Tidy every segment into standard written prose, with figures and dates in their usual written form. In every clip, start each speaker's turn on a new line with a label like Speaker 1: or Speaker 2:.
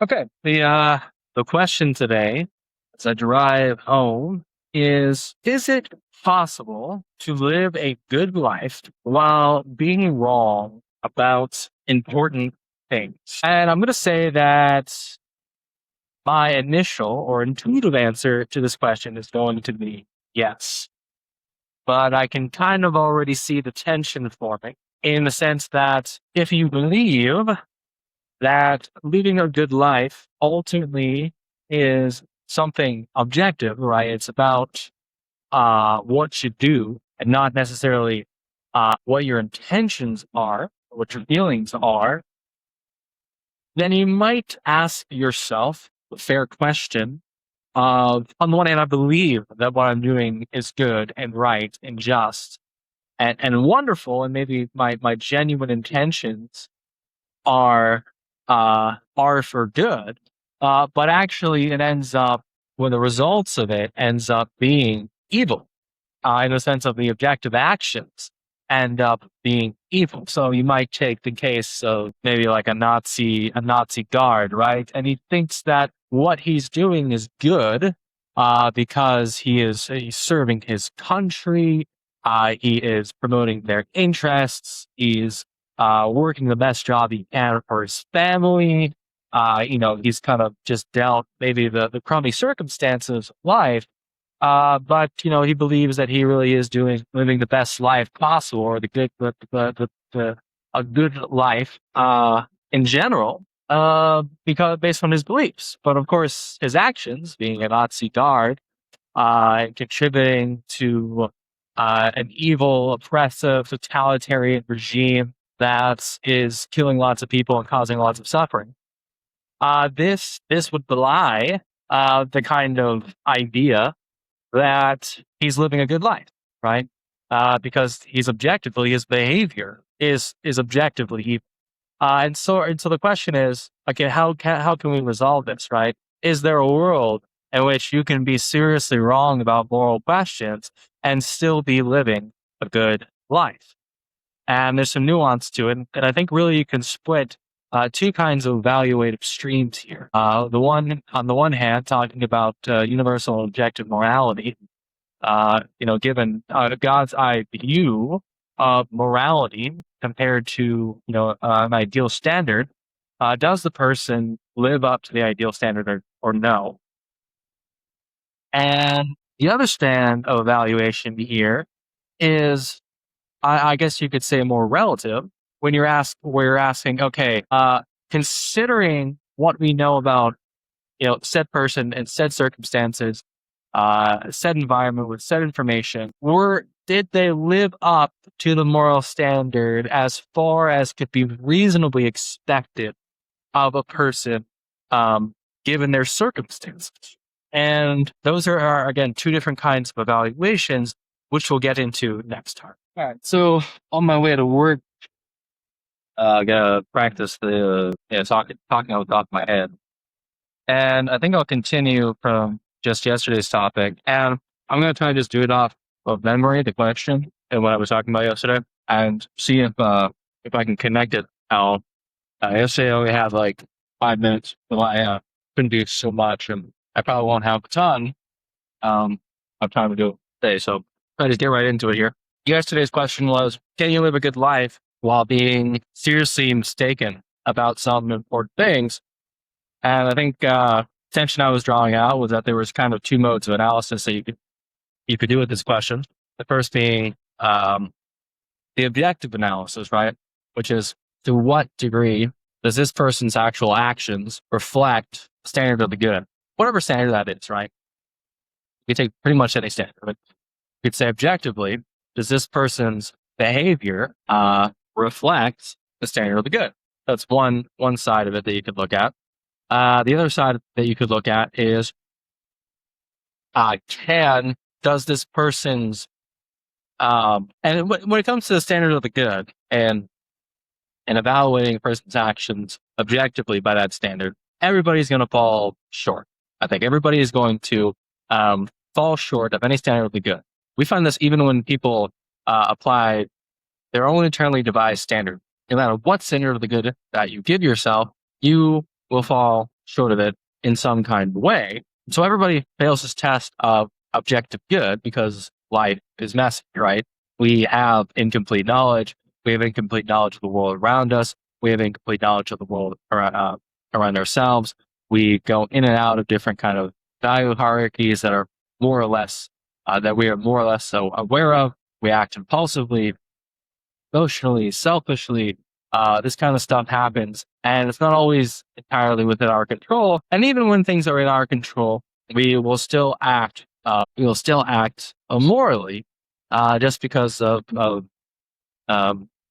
Speaker 1: Okay. The question today, as I drive home, is it possible to live a good life while being wrong about important things? And I'm going to say that my initial or intuitive answer to this question is going to be yes. But I can kind of already see the tension forming in the sense that if you believe that living a good life ultimately is something objective, right? It's about what you do and not necessarily what your intentions are, what your feelings are. Then you might ask yourself the fair question of, on the one hand, I believe that what I'm doing is good and right and just and wonderful, and maybe my genuine intentions are are for good, but actually it ends up when the results of it ends up being evil, in the sense of the objective actions end up being evil. So you might take the case of maybe like a Nazi guard, right? And he thinks that what he's doing is good because he's serving his country. He is promoting their interests. He's working the best job he can for his family. He's kind of just dealt maybe the crummy circumstances of life. But he believes that he really is living the best life possible, or a good life in general, because based on his beliefs. But of course, his actions, being a Nazi guard, contributing to an evil, oppressive, totalitarian regime that is killing lots of people and causing lots of suffering. This would belie the kind of idea that he's living a good life, right? Because his behavior is objectively evil. And so the question is, okay, how can we resolve this, right? Is there a world in which you can be seriously wrong about moral questions and still be living a good life? And there's some nuance to it, and I think really you can split two kinds of evaluative streams here. On the one hand, talking about universal and objective morality, given God's eye view of morality compared to an ideal standard, does the person live up to the ideal standard or no? And the other stand of evaluation here is, I guess you could say, more relative. When we're asking, okay, considering what we know about said person and said circumstances, said environment with said information, did they live up to the moral standard as far as could be reasonably expected of a person, given their circumstances? And those are again two different kinds of evaluations, which we'll get into next time. All right. So on my way to work, I gotta practice the talking out the top of my head, and I think I'll continue from just yesterday's topic, and I'm gonna try to just do it off of memory, the question and what I was talking about yesterday, and see if I can connect it. Yesterday I only had like 5 minutes, but I couldn't do so much, and I probably won't have a ton of time to do it today. So I just get right into it here. Yesterday's question was, can you live a good life while being seriously mistaken about some important things? And I think tension I was drawing out was that there was kind of two modes of analysis that you could do with this question. The first being the objective analysis, right? Which is, to what degree does this person's actual actions reflect the standard of the good? Whatever standard that is, right? You take pretty much any standard, but you could say objectively, does this person's behavior reflect the standard of the good? That's one side of it that you could look at. The other side that you could look at is, does this person's, and when it comes to the standard of the good and evaluating a person's actions objectively by that standard, everybody's going to fall short. I think everybody is going to fall short of any standard of the good. We find this even when people apply their own internally devised standard. No matter what standard of the good that you give yourself, you will fall short of it in some kind of way. So everybody fails this test of objective good because life is messy, right? We have incomplete knowledge. We have incomplete knowledge of the world around us. We have incomplete knowledge of the world around ourselves. We go in and out of different kind of value hierarchies that are more or less that we are more or less so aware of. We act impulsively, emotionally, selfishly. This kind of stuff happens, and it's not always entirely within our control. And even when things are in our control, we will still act. We will still act immorally, just because of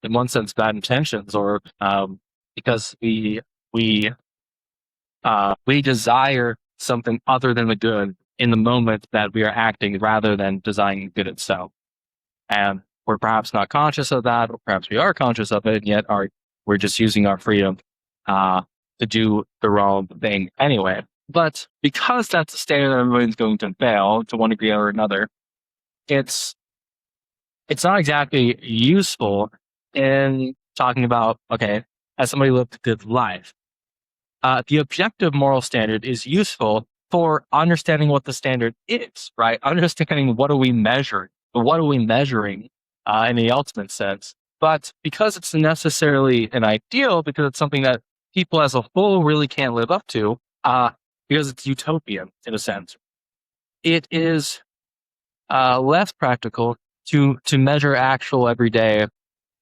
Speaker 1: in one sense, bad intentions, or because we desire something other than the good in the moment that we are acting, rather than desiring good itself. And we're perhaps not conscious of that, or perhaps we are conscious of it, and yet we're just using our freedom to do the wrong thing anyway. But because that's the standard that everyone's going to fail to one degree or another, it's not exactly useful in talking about, okay, as somebody lived a good life. The objective moral standard is useful for understanding what the standard is, right? Understanding what are we measuring in the ultimate sense. But because it's necessarily an ideal, because it's something that people as a whole really can't live up to, because it's utopian in a sense, it is less practical to measure actual everyday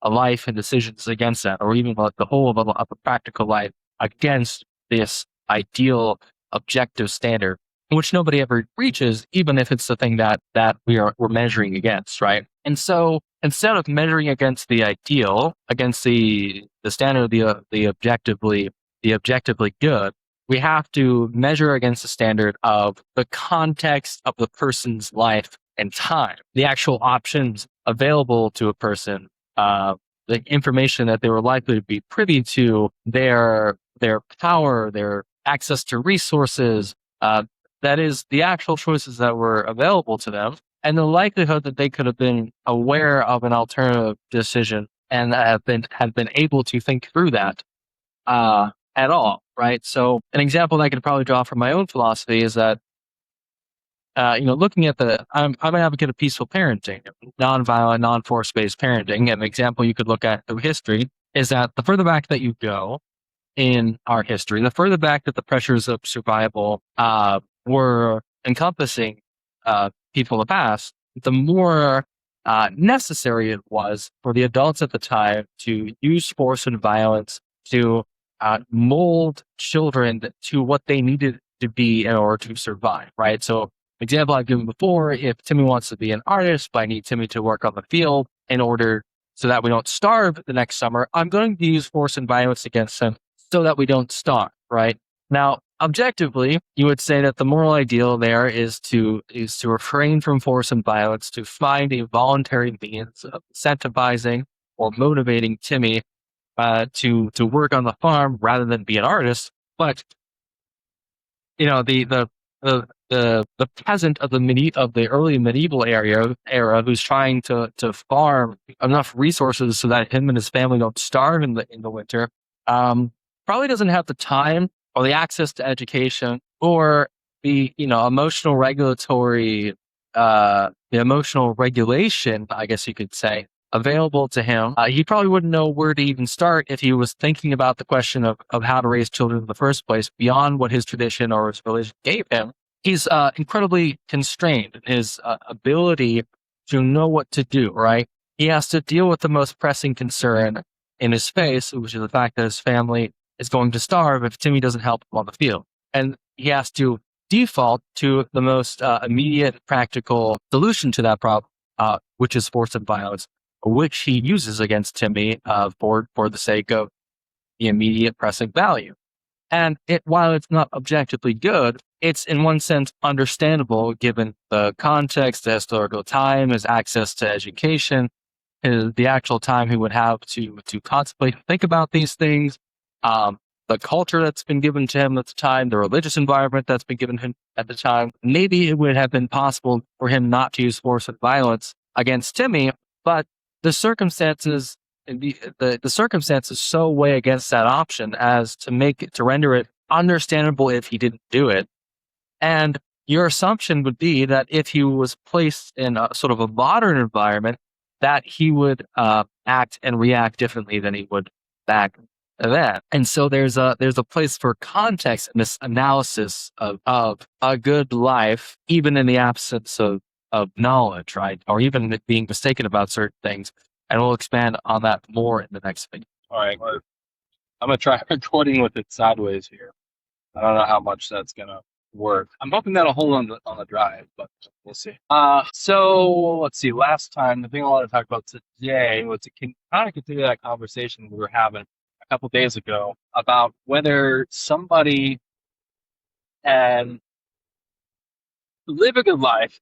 Speaker 1: life and decisions against that, or even the whole of a practical life against this ideal objective standard, which nobody ever reaches, even if it's the thing that we're measuring against, right? And so instead of measuring against the ideal, against the standard of the objectively good, we have to measure against the standard of the context of the person's life and time, the actual options available to a person, the information that they were likely to be privy to, their power, their access to resources, that is the actual choices that were available to them, and the likelihood that they could have been aware of an alternative decision and have been able to think through that at all, right? So an example that I could probably draw from my own philosophy is that looking at I'm an advocate of peaceful parenting, nonviolent, non-force-based parenting. And an example you could look at through history is that the further back that you go in our history, the further back that the pressures of survival were encompassing people in the past, the more necessary it was for the adults at the time to use force and violence to mold children to what they needed to be in order to survive, right? So example I've given before, if Timmy wants to be an artist, but I need Timmy to work on the field in order so that we don't starve the next summer, I'm going to use force and violence against him so that we don't starve, right? Now, objectively, you would say that the moral ideal there is to refrain from force and violence, to find a voluntary means of incentivizing or motivating Timmy to work on the farm rather than be an artist. But the peasant of the early medieval era who's trying to farm enough resources so that him and his family don't starve in the winter, probably doesn't have the time or the access to education or the emotional regulation, I guess you could say, available to him. He probably wouldn't know where to even start if he was thinking about the question of how to raise children in the first place beyond what his tradition or his religion gave him. He's incredibly constrained in his ability to know what to do, right? He has to deal with the most pressing concern in his face, which is the fact that his family is going to starve if Timmy doesn't help him on the field. And he has to default to the most immediate practical solution to that problem, which is force and violence, which he uses against Timmy for the sake of the immediate pressing value. And while it's not objectively good, it's in one sense understandable given the context, the historical time, his access to education, the actual time he would have to contemplate and think about these things, the culture that's been given to him at the time, the religious environment that's been given him at the time. Maybe it would have been possible for him not to use force and violence against Timmy, but the circumstances so weigh against that option as to render it understandable if he didn't do it. And your assumption would be that if he was placed in a sort of a modern environment, that he would act and react differently than he would back then. And so there's a place for context in this analysis of a good life, even in the absence of knowledge, right? Or even being mistaken about certain things. And we'll expand on that more in the next video.
Speaker 2: All right. I'm going to try recording with it sideways here. I don't know how much that's going to work. I'm hoping that'll hold on the drive, but we'll see. So let's see. Last time, the thing I want to talk about today was to kind of continue that conversation we were having a couple days ago about whether somebody can live a good life,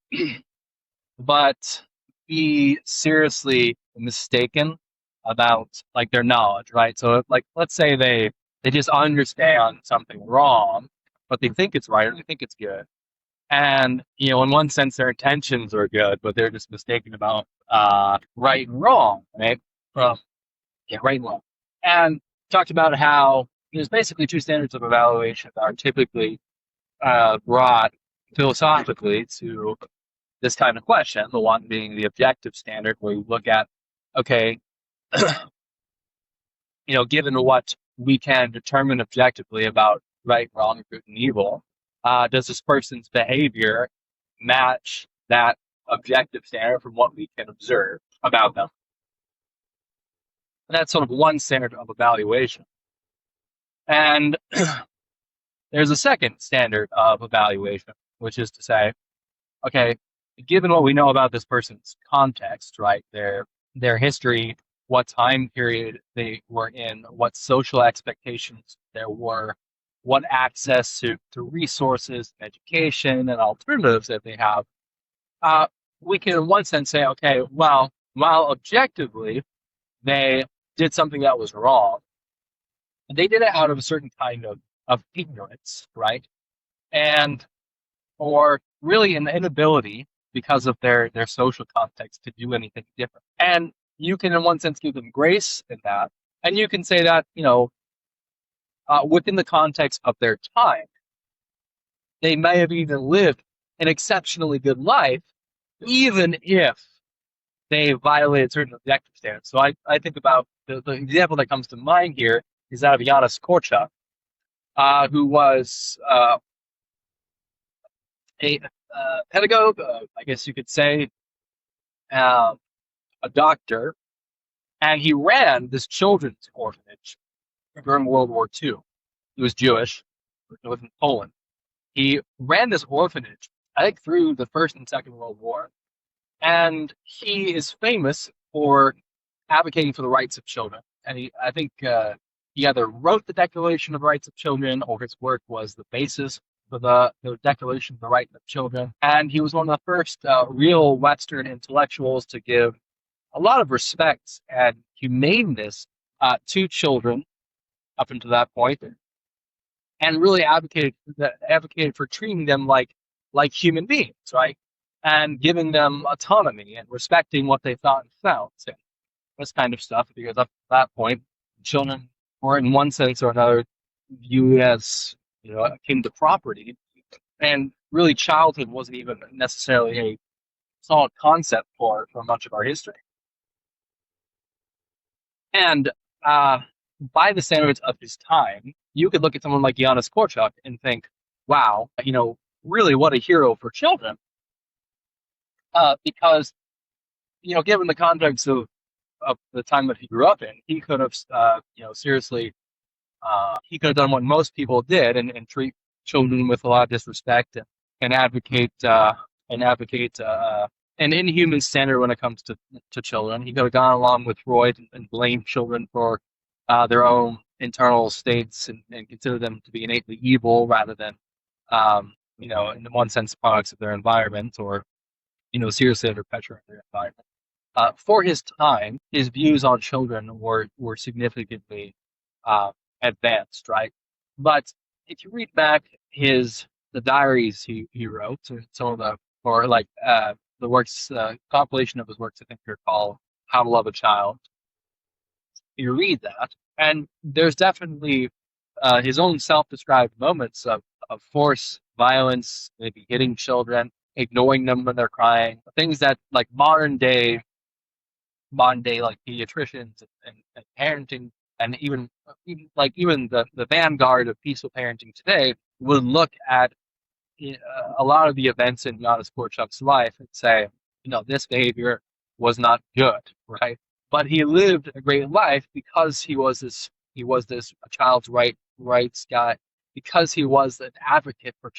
Speaker 2: but be seriously mistaken about like their knowledge, right? So like, let's say they just understand something wrong, but they think it's right or they think it's good. And, you know, in one sense, their intentions are good, but they're just mistaken about right and wrong, right? Right and wrong. And talked about how there's basically two standards of evaluation that are typically brought philosophically to this kind of question. The one being the objective standard, where you look at, okay, you know, given what we can determine objectively about right, wrong, good, and evil, does this person's behavior match that objective standard from what we can observe about them? And that's sort of one standard of evaluation. And there's a second standard of evaluation, which is to say, okay, given what we know about this person's context, right, their history, what time period they were in, what social expectations there were, what access to resources, education, and alternatives that they have, we can in one sense say, okay, well, while objectively they did something that was wrong, they did it out of a certain kind of ignorance, right? And or really an inability because of their social context to do anything different. And you can in one sense give them grace in that. And you can say that, you know, within the context of their time, they may have even lived an exceptionally good life, even if they violated certain objective standards. So I think about the example that comes to mind here is that of Janusz Korczak, who was a pedagogue, I guess you could say, a doctor, and he ran this children's orphanage during World War II. He was Jewish, lived in Poland. He ran this orphanage, I think, through the First and Second World War, and he is famous for advocating for the rights of children. And I think he either wrote the Declaration of the Rights of Children, or his work was the basis for the Declaration of the Rights of Children. And he was one of the first real Western intellectuals to give a lot of respect and humaneness to children up until that point, and really advocated for treating them like human beings, right? And giving them autonomy and respecting what they thought and felt. And this kind of stuff, because up to that point, children were in one sense or another viewed as, you know, akin to property. And really childhood wasn't even necessarily a solid concept for much of our history. And by the standards of his time, you could look at someone like Janusz Korczak and think, wow, you know, really what a hero for children. Because, you know, given the context of the time that he grew up in, he could have, you know, seriously, he could have done what most people did and treat children with a lot of disrespect and advocate an inhuman standard when it comes to children. He could have gone along with Freud and blamed children for their own internal states and consider them to be innately evil rather than, you know, in one sense, products of their environment, or, you know, seriously under pressure in their environment. For his time, his views on children were significantly advanced, right? But if you read back the diaries he wrote, some of the works, compilation of his works, I think they're called How to Love a Child. You read that, and there's definitely his own self-described moments of force, violence, maybe hitting children, ignoring them when they're crying, things that like modern day like pediatricians and parenting and even the vanguard of peaceful parenting today would look at a lot of the events in Janusz Korczak's life and say, this behavior was not good, right? But he lived a great life because he was this a rights guy, because he was an advocate for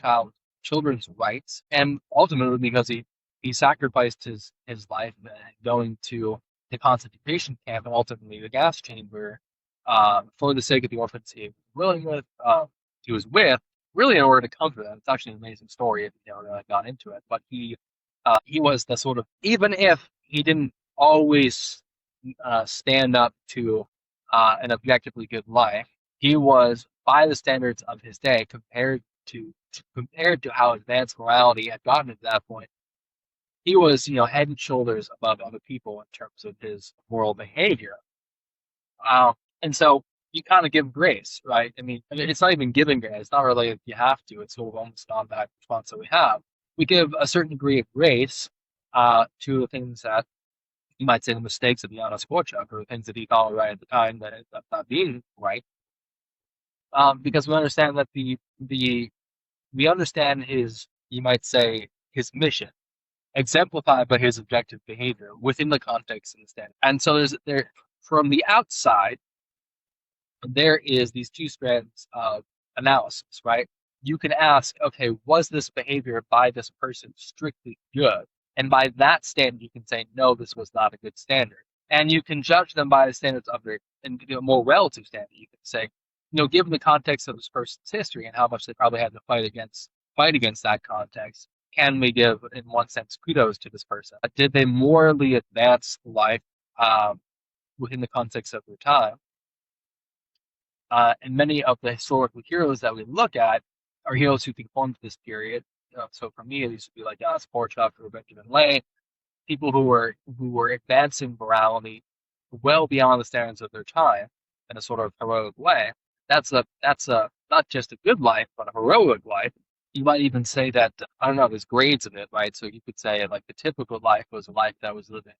Speaker 2: children's rights, and ultimately because he sacrificed his life going to the concentration camp and ultimately the gas chamber for the sake of the orphans he was with, really in order to comfort them. It's actually an amazing story if you never really got into it. But he was the sort of, even if he didn't always stand up to an objectively good life, he was, by the standards of his day, compared to how advanced morality had gotten at that point, he was, head and shoulders above other people in terms of his moral behavior. And so you kind of give grace, right? I mean, it's not even giving grace. It's not really like you have to. It's sort of almost an automatic response that we have. We give a certain degree of grace to the things that you might say the mistakes of Janusz Korczak, or the things that he thought were right at the time that ended up not being right, because we understand that we understand his, you might say, his mission, exemplified by his objective behavior within the context and the standard. And so there from the outside, there is these two strands of analysis, right? You can ask, okay, was this behavior by this person strictly good? And by that standard, you can say, no, this was not a good standard. And you can judge them by the standards of their, and more relative standard. You can say, given the context of this person's history and how much they probably had to fight against that context, can we give, in one sense, kudos to this person? Did they morally advance life within the context of their time? And many of the historical heroes that we look at are heroes who conform to this period. So for me, these would be like Korczak or Benjamin Lay, people who were advancing morality well beyond the standards of their time in a sort of heroic way. That's not just a good life, but a heroic life. You might even say that, I don't know, there's grades of it, right? So you could say like the typical life was a life that was living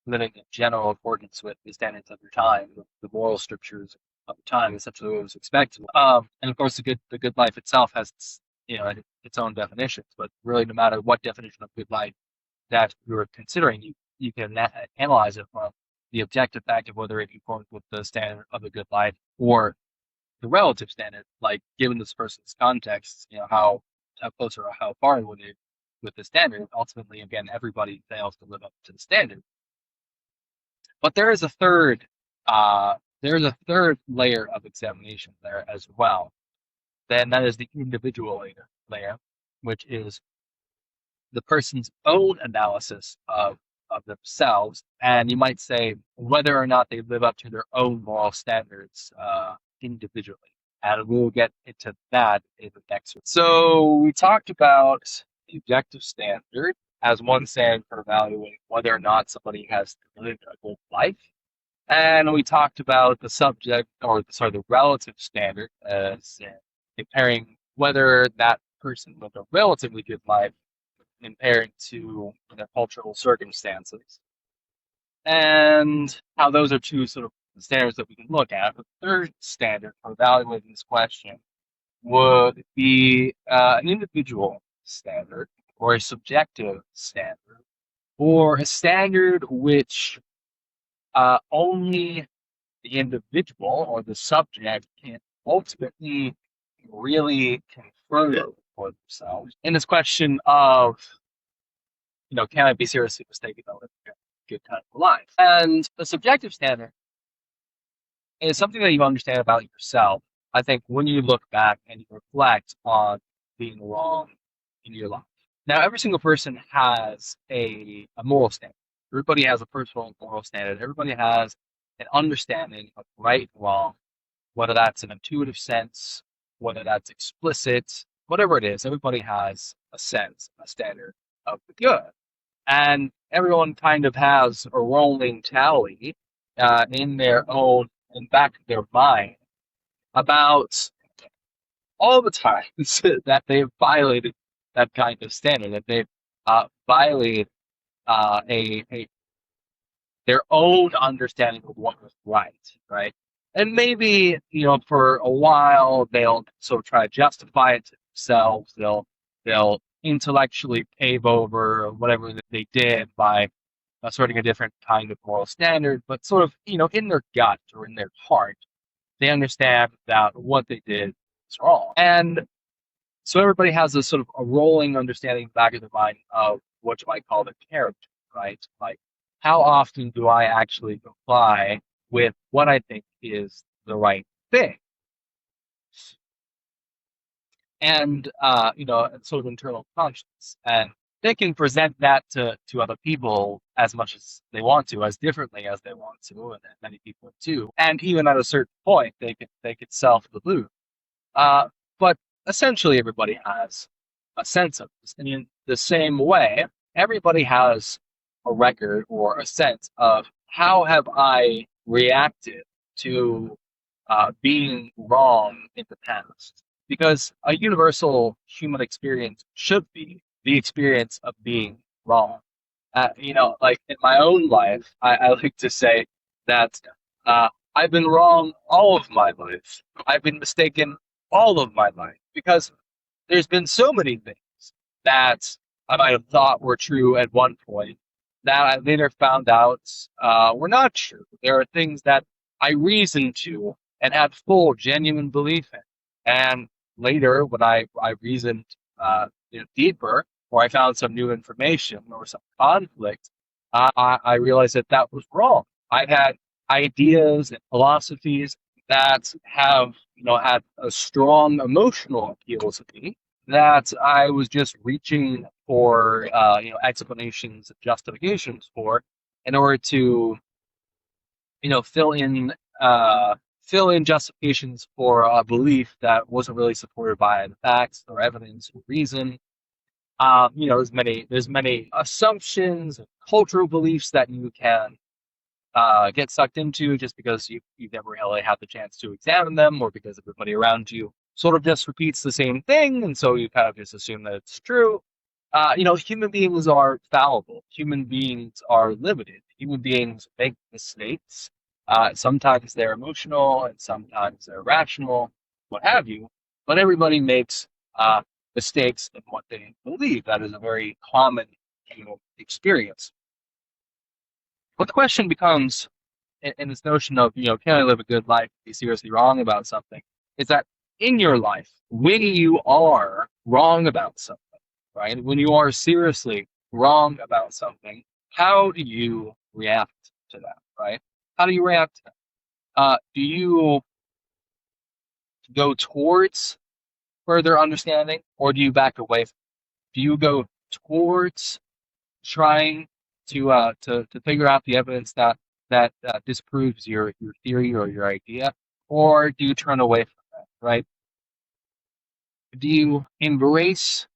Speaker 2: in general accordance with the standards of your time, the moral strictures of the time, essentially what was expected. And of course, the good life itself has its own definitions. But really, no matter what definition of good life that you're considering, you can analyze it from the objective fact of whether it conforms with the standard of a good life or the relative standard, like given this person's context, how close or how far would it with the standard. Ultimately, again, everybody fails to live up to the standard. But there is a third layer of examination there as well. Then that is the individual layer, which is the person's own analysis of themselves, and you might say whether or not they live up to their own moral standards individually. And we'll get into that in the next one. So we talked about the objective standard as one standard for evaluating whether or not somebody has lived a good life. And we talked about the relative standard as comparing whether that person lived a relatively good life compared to their cultural circumstances, and how those are two sort of standards that we can look at. The third standard for evaluating this question would be an individual standard, or a subjective standard, or a standard which only the individual or the subject can ultimately really confirm for themselves. In this question of, can I be seriously mistaken about living a good kind of life? And the subjective standard is something that you understand about yourself, I think, when you look back and you reflect on being wrong in your life. Now, every single person has a moral standard. Everybody has a personal moral standard. Everybody has an understanding of right and wrong, whether that's an intuitive sense, whether that's explicit, whatever it is. Everybody has a sense, a standard of the good. And everyone kind of has a rolling tally in back of their mind about all the times that they've violated that kind of standard, that they've violated a their own understanding of what was right, right? And maybe, for a while they'll sort of try to justify it to themselves. They'll intellectually pave over whatever that they did by asserting a different kind of moral standard, but sort of, in their gut or in their heart, they understand that what they did is wrong. And so everybody has this sort of a rolling understanding back of their mind of what you might call the character, right? Like, how often do I actually comply with what I think is the right thing? And, sort of internal conscience. And they can present that to other people as much as they want to, as differently as they want to, and many people do. And even at a certain point, they could self-delude. But essentially, everybody has a sense of this. And in the same way, everybody has a record or a sense of how have I reacted to being wrong in the past. Because a universal human experience should be the experience of being wrong. Like in my own life, I like to say that I've been wrong all of my life. I've been mistaken all of my life because there's been so many things that I might have thought were true at one point that I later found out were not true. There are things that I reasoned to and had full, genuine belief in. And later, when I reasoned deeper, or I found some new information or some conflict, I realized that that was wrong. I had ideas and philosophies that have, had a strong emotional appeal to me that I was just reaching for, explanations and justifications for in order to, fill in justifications for a belief that wasn't really supported by the facts or evidence or reason. There's many assumptions and cultural beliefs that you can get sucked into just because you've never really had the chance to examine them, or because everybody around you sort of just repeats the same thing, and so you kind of just assume that it's true. Human beings are fallible. Human beings are limited. Human beings make mistakes. Sometimes they're emotional, and sometimes they're rational, what have you. But everybody makes mistakes in what they believe. That is a very common experience. But the question becomes, in this notion of, can I live a good life, be seriously wrong about something, is that in your life, when you are wrong about something, right, when you are seriously wrong about something, how do you react to that, right? How do you react to that? Do you go towards further understanding, or do you back away from it? Do you go towards trying to figure out the evidence that disproves your theory or your idea, or do you turn away from that, right? Do you embrace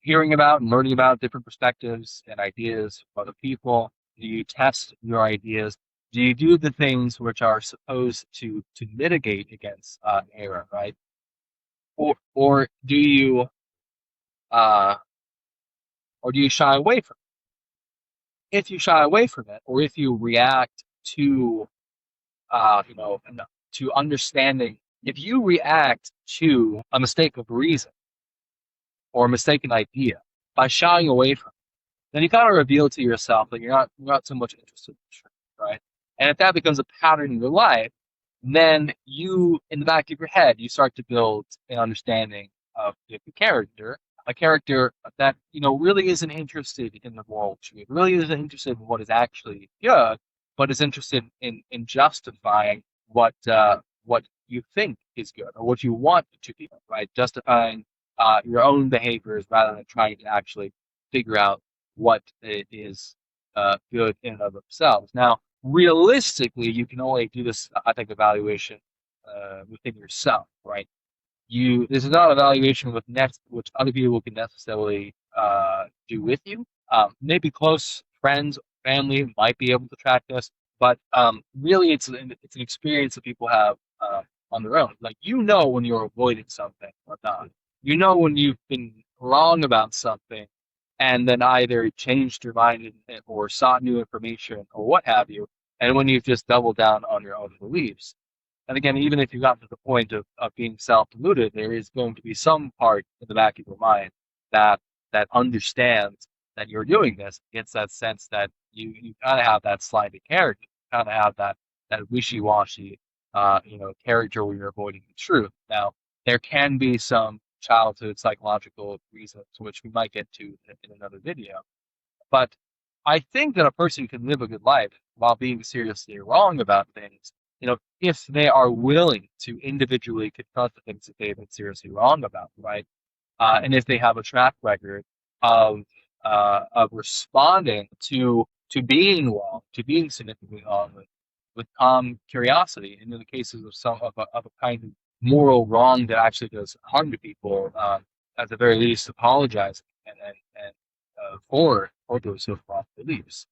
Speaker 2: hearing about and learning about different perspectives and ideas of other people? Do you test your ideas? Do you do the things which are supposed to mitigate against error, right? Or do you uh, shy away from it? If you shy away from it, or if you react to to understanding, if you react to a mistake of reason or a mistaken idea by shying away from it, then you kind of reveal to yourself that you're not so much interested in the truth, right? And if that becomes a pattern in your life, then you, in the back of your head, you start to build an understanding of the character, a character that really isn't interested in the moral truth, really isn't interested in what is actually good, but is interested in justifying what you think is good or what you want to be, right? Justifying your own behaviors rather than trying to actually figure out what is good in and of themselves. Now, realistically, you can only do this, I think, evaluation within yourself, right? This is not an evaluation which other people can necessarily do with you. Maybe close friends, family might be able to track this, but really, it's an experience that people have on their own. Like, you know when you're avoiding something or not. You know when you've been wrong about something and then either changed your mind or sought new information or what have you, and when you've just doubled down on your own beliefs. And again, even if you got to the point of being self-deluded, there is going to be some part in the back of your mind that understands that you're doing this, gets that sense that you kind of have that slimy character, kind of have that wishy-washy, character where you're avoiding the truth. Now, there can be some childhood psychological reasons, which we might get to in another video. But I think that a person can live a good life while being seriously wrong about things, if they are willing to individually confront the things that they've been seriously wrong about, right? And if they have a track record of responding to being wrong, to being significantly wrong with calm curiosity, and in the cases of a kind of moral wrong that actually does harm to people, at the very least, apologize and for those who have wrong beliefs.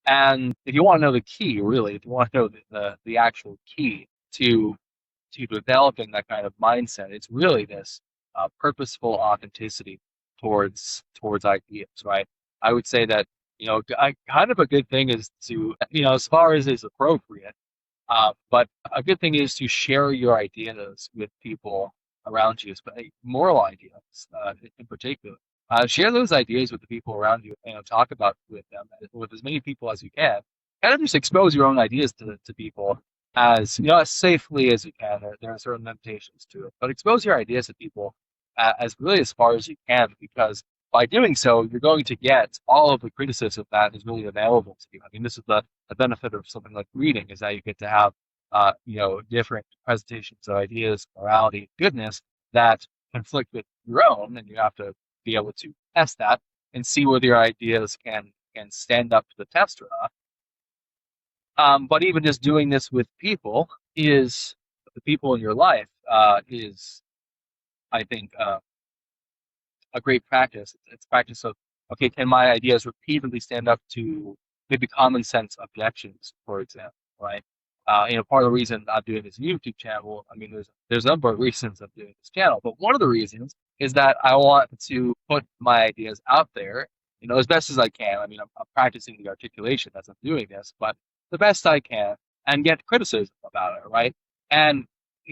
Speaker 2: And if you want to know the key, really, if you want to know the actual key to developing that kind of mindset, it's really this purposeful authenticity towards ideas, right? I would say that kind of a good thing is to as far as is appropriate, but a good thing is to share your ideas with people around you, especially moral ideas in particular. Share those ideas with the people around you, and talk about with them, with as many people as you can. Kind of just expose your own ideas to people as safely as you can. There are certain limitations to it, but expose your ideas to people as really as far as you can, because by doing so, you're going to get all of the criticism that is really available to you. I mean, this is the benefit of something like reading, is that you get to have different presentations of ideas, morality, goodness that conflict with your own, and you have to be able to test that and see whether your ideas can stand up to the test or not. But even just doing this with people, is the people in your life, is, I think, a great practice. It's practice of, okay, can my ideas repeatedly stand up to maybe common sense objections, for example, right? Part of the reason I'm doing this YouTube channel, I mean, there's a number of reasons I'm doing this channel, but one of the reasons is that I want to put my ideas out there, as best as I can. I mean, I'm practicing the articulation as I'm doing this, but the best I can, and get criticism about it, right? And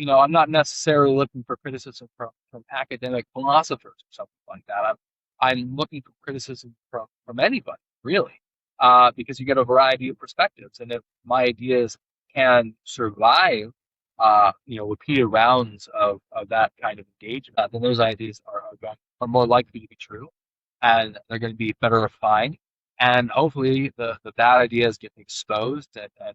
Speaker 2: I'm not necessarily looking for criticism from academic philosophers or something like that. I'm looking for criticism from anybody, really, because you get a variety of perspectives. And if my ideas can survive, repeated rounds of that kind of engagement, then those ideas are more likely to be true, and they're going to be better refined. And hopefully the bad ideas get exposed, and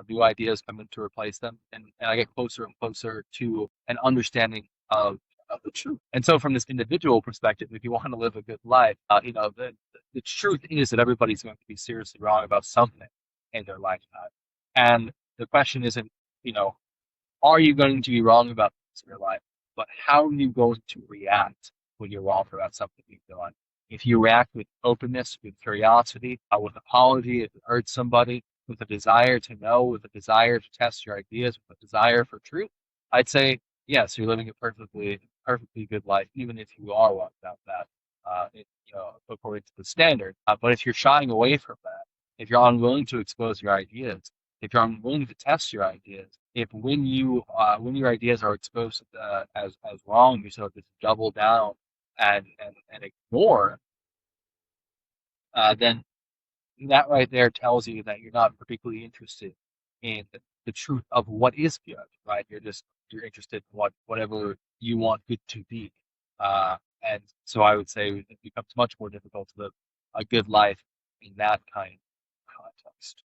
Speaker 2: new ideas come in to replace them, and I get closer and closer to an understanding of the truth. And so, from this individual perspective, if you want to live a good life, the truth is that everybody's going to be seriously wrong about something in their lifetime. And the question isn't, are you going to be wrong about this in your life, but how are you going to react when you're wrong about something you've done? If you react with openness, with curiosity, with apology, if it hurts somebody, with a desire to know, with a desire to test your ideas, with a desire for truth, I'd say yes, you're living a perfectly good life, even if you are wrong about that, according to the standard. But if you're shying away from that, if you're unwilling to expose your ideas, if you're unwilling to test your ideas, if when your ideas are exposed as wrong, you sort of just double down and ignore, then that right there tells you that you're not particularly interested in the truth of what is good, right? You're interested in whatever you want good to be. And so I would say it becomes much more difficult to live a good life in that kind of context.